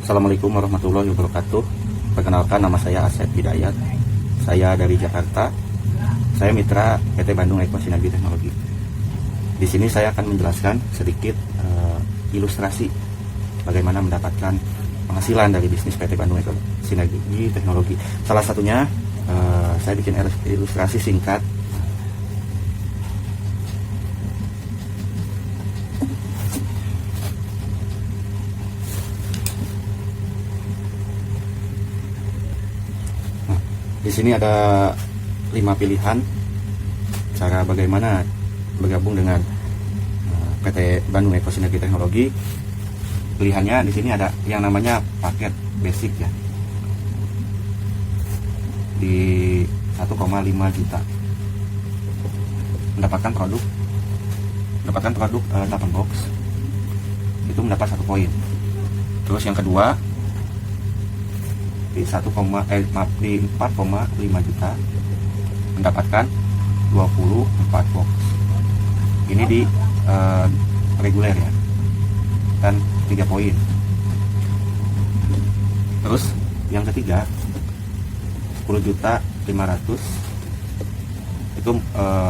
Assalamualaikum warahmatullahi wabarakatuh. Perkenalkan, nama saya Asep Hidayat. Saya dari Jakarta. Saya mitra PT Bandung Eko Sinergi Teknologi. Di sini saya akan menjelaskan sedikit ilustrasi bagaimana mendapatkan penghasilan dari bisnis PT Bandung Eko Sinergi Teknologi. Salah satunya saya bikin ilustrasi singkat. Di sini ada 5 pilihan cara bagaimana bergabung dengan PT Bandung Eko Sinergi Teknologi. Pilihannya di sini ada yang namanya paket basic ya, di 1,5 juta mendapatkan produk 8 box, itu mendapat 1 poin. Terus yang kedua di 4,5 juta mendapatkan 24 box. Ini di reguler ya, dan 3 poin. Terus yang ketiga 10.500.000 itu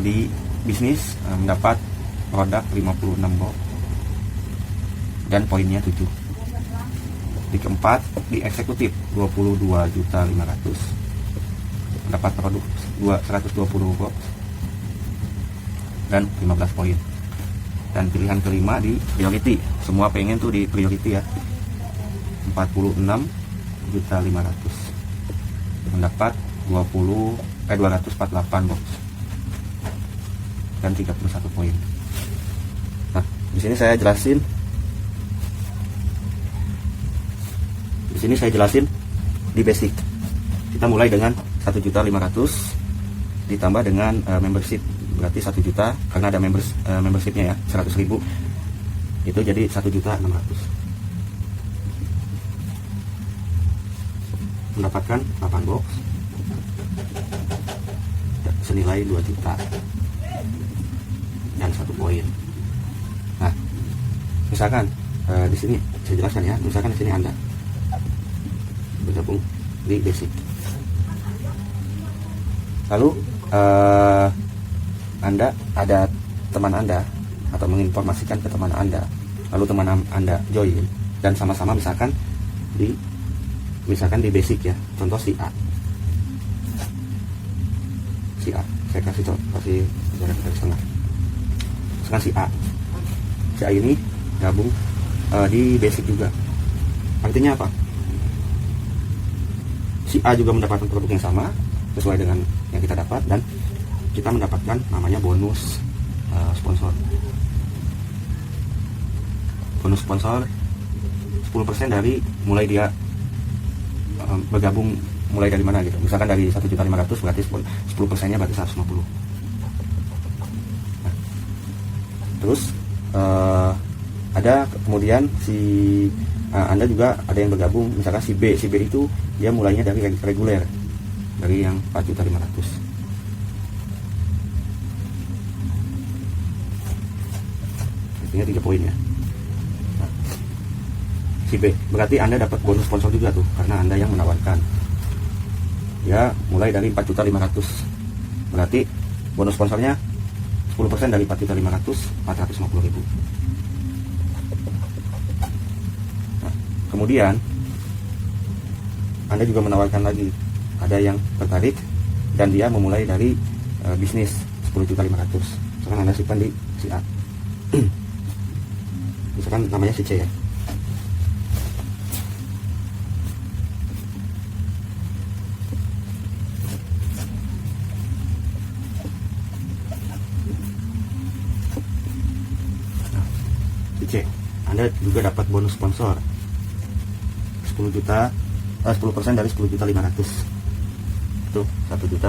di bisnis mendapat produk 56 box dan poinnya 7. Di keempat di eksekutif 22.500.000 mendapat produk 120 box dan 15 poin. Dan pilihan kelima di priority, semua pengen tuh di priority ya, 46.500.000 mendapat 248 box dan 31 poin. Nah, di sini saya jelasin. Di sini saya jelasin di basic. Kita mulai dengan 1.500.000 ditambah dengan membership, berarti 1 juta karena ada membershipnya ya, 100.000 itu jadi 1.600.000. Mendapatkan 8 box senilai 2 juta dan 1 poin. Nah, misalkan di sini saya jelaskan ya, misalkan di sini Anda bergabung di basic, lalu Anda ada teman Anda atau menginformasikan ke teman Anda, lalu teman Anda join dan sama-sama misalkan di basic ya, contoh si A, saya kasih jarak dari setengah. Misalkan si A ini gabung di basic juga, artinya apa? Si A juga mendapatkan produk yang sama sesuai dengan yang kita dapat, dan kita mendapatkan namanya bonus sponsor. Bonus sponsor 10% dari mulai dia bergabung, mulai dari mana gitu. Misalkan dari 1.500.000 berarti 10%-nya berarti 150. Nah, terus ada kemudian si Anda juga ada yang bergabung, misalkan si B itu dia mulainya dari reguler, dari yang 4.500.000. Artinya 3 poin ya. Nah, si B berarti Anda dapat bonus sponsor juga tuh, karena Anda yang menawarkan. Ya, mulai dari 4.500.000. Berarti bonus sponsornya 10% dari 4.500.000, 450.000. Kemudian Anda juga menawarkan lagi, ada yang tertarik dan dia memulai dari bisnis 10.500.000. Misalkan Anda simpan di si A. Misalkan namanya si C ya. Nah, si C, Anda juga dapat bonus sponsor 10% dari 10.500.000 itu 1.050.000.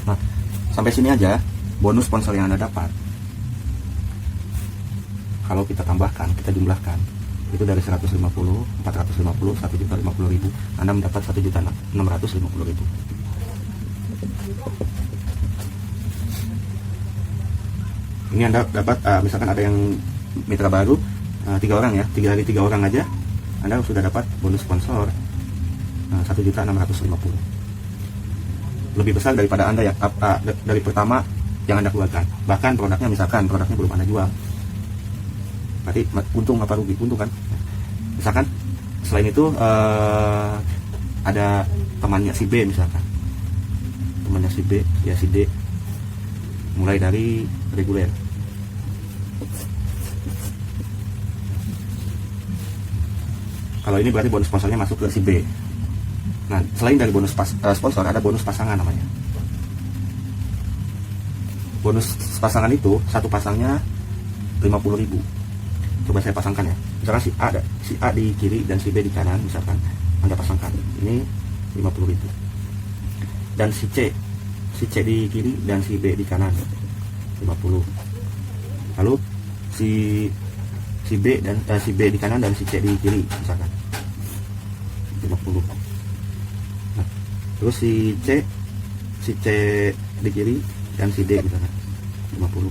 Nah, sampai sini aja bonus sponsor yang Anda dapat. Kalau kita tambahkan, kita jumlahkan, itu dari 150, 450, 1.050.000, Anda mendapat 1.650.000. Ini Anda dapat misalkan ada yang mitra baru 3 orang ya, 3 hari 3 orang aja Anda sudah dapat bonus sponsor 1.650.000. Lebih besar daripada Anda yang dari pertama yang Anda keluarkan. Bahkan produknya misalkan produknya belum Anda jual, berarti untung apa rugi? Untung kan. Misalkan selain itu ada temannya si B, misalkan temannya si B ya, si D mulai dari reguler. Kalau ini berarti bonus sponsornya masuk ke si B. Nah, selain dari bonus sponsor, ada bonus pasangan namanya. Bonus pasangan itu satu pasangnya 50.000. Coba saya pasangkan ya. Misalkan si A di kiri dan si B di kanan, misalkan Anda pasangkan. Ini 50.000. Dan si C di kiri dan si B di kanan 50. Lalu si B dan si B di kanan dan si C di kiri misalkan 50. Nah, terus si C di kiri dan si D misalkan 50.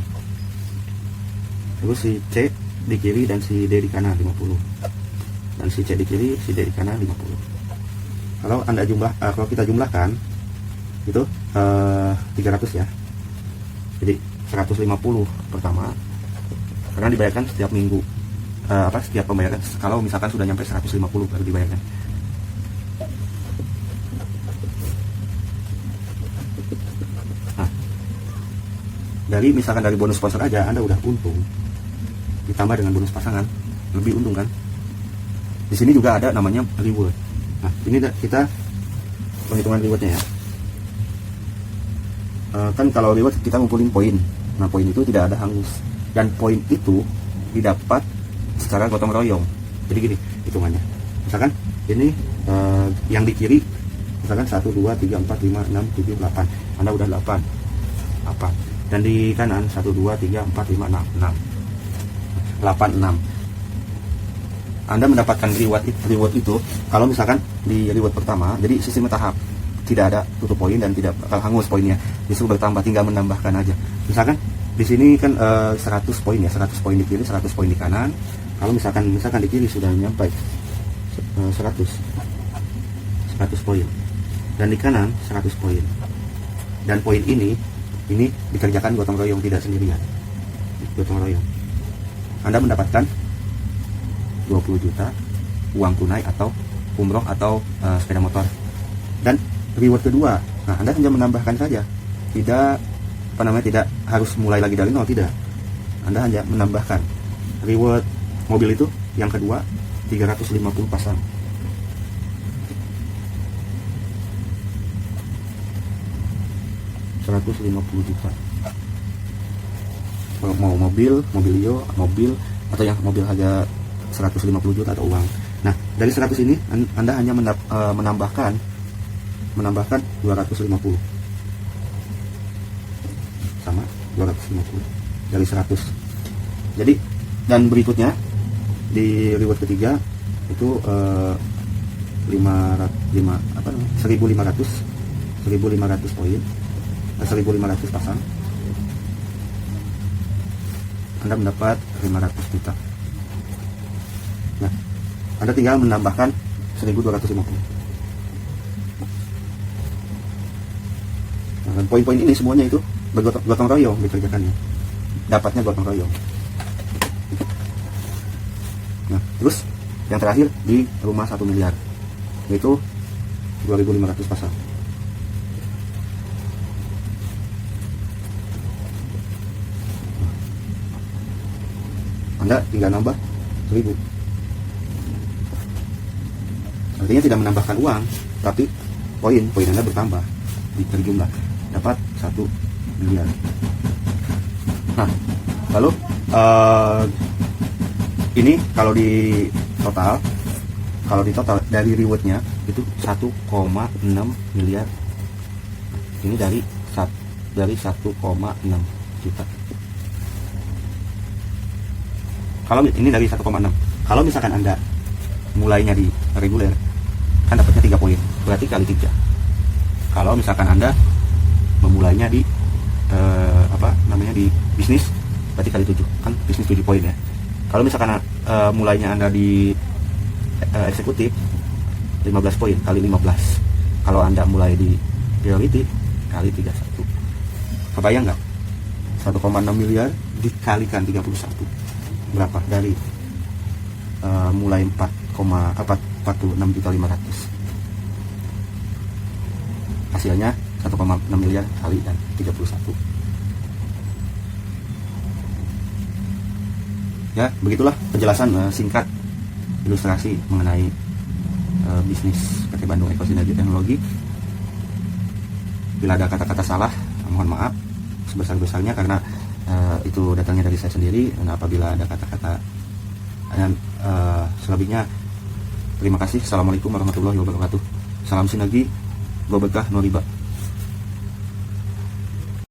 Terus si C di kiri dan si D di kanan 50. Dan si C di kiri, si D di kanan 50. Kalau kalau kita jumlahkan itu 300 ya. Jadi 150 pertama karena dibayarkan setiap minggu. Setiap pembayaran, kalau misalkan sudah nyampe 150 baru dibayarkan. Nah, misalkan dari bonus sponsor aja Anda udah untung, ditambah dengan bonus pasangan lebih untung kan. Di sini juga ada namanya reward. Nah, ini kita penghitungan rewardnya ya. Kan kalau reward kita ngumpulin poin. Nah, poin itu tidak ada hangus, dan poin itu didapat secara gotong royong. Jadi gini hitungannya, misalkan ini yang di kiri misalkan 1, 2, 3, 4, 5, 6, 7, 8. Anda udah 8. Dan di kanan 1, 2, 3, 4, 5, 6. 8, 6. Anda mendapatkan reward itu kalau misalkan di reward pertama, jadi sistem tahap, tidak ada tutup poin dan tidak bakal hangus poinnya, justru bertambah, tinggal menambahkan aja. Misalkan di sini kan 100 poin ya, 100 poin di kiri, 100 poin di kanan. Kalau misalkan di kiri sudah nyampe 100 poin dan di kanan 100 poin, dan poin ini dikerjakan gotong royong, tidak sendirian, gotong royong. Anda mendapatkan 20 juta uang tunai atau umroh atau sepeda motor. Dan reward kedua, nah Anda hanya menambahkan saja, tidak harus mulai lagi dari nol, tidak. Anda hanya menambahkan. Reward mobil itu yang kedua 350 pasang. $150 juta. Mau mobil atau yang mobil harga 150 juta atau uang. Nah, dari 100 ini Anda hanya menambahkan 250. Sama 250 dari 100. Jadi, dan berikutnya di reward ketiga itu 1.500 poin, 1.500 pasang. Anda mendapat 500 juta. Nah, Anda tinggal menambahkan 1.250. Nah, dan poin-poin ini semuanya itu bergotong royong dikerjakannya. Dapatnya gotong royong. Nah, terus yang terakhir di rumah 1 miliar, yaitu 2.500 pasang. Anda tinggal nambah 1.000. Artinya tidak menambahkan uang, tapi poin Anda bertambah dari jumlah, dapat 1 miliar. Nah, lalu ini kalau di total dari rewardnya itu 1,6 miliar. Ini dari 1,6 juta. Kalau ini dari 1,6. Kalau misalkan Anda mulainya di reguler, kan dapatnya 3 poin, berarti kali 3. Kalau misalkan Anda memulainya di di bisnis, berarti kali 7, kan bisnis 7 poin ya. Kalau misalkan mulainya Anda di eksekutif 15 poin kali 15. Kalau Anda mulai di priority kali 31. Kebayang nggak? 1,6 miliar dikalikan 31. Berapa? Dari mulai 46.500. Hasilnya 1,6 miliar kali dan 31. Ya, begitulah penjelasan singkat ilustrasi mengenai bisnis PT Bandung Eko Sinergi Teknologi. Bila ada kata-kata salah, mohon maaf sebesar-besarnya karena itu datangnya dari saya sendiri. Dan apabila ada kata-kata selebihnya, terima kasih. Assalamualaikum warahmatullahi wabarakatuh. Salam sinergi, berkah, no riba.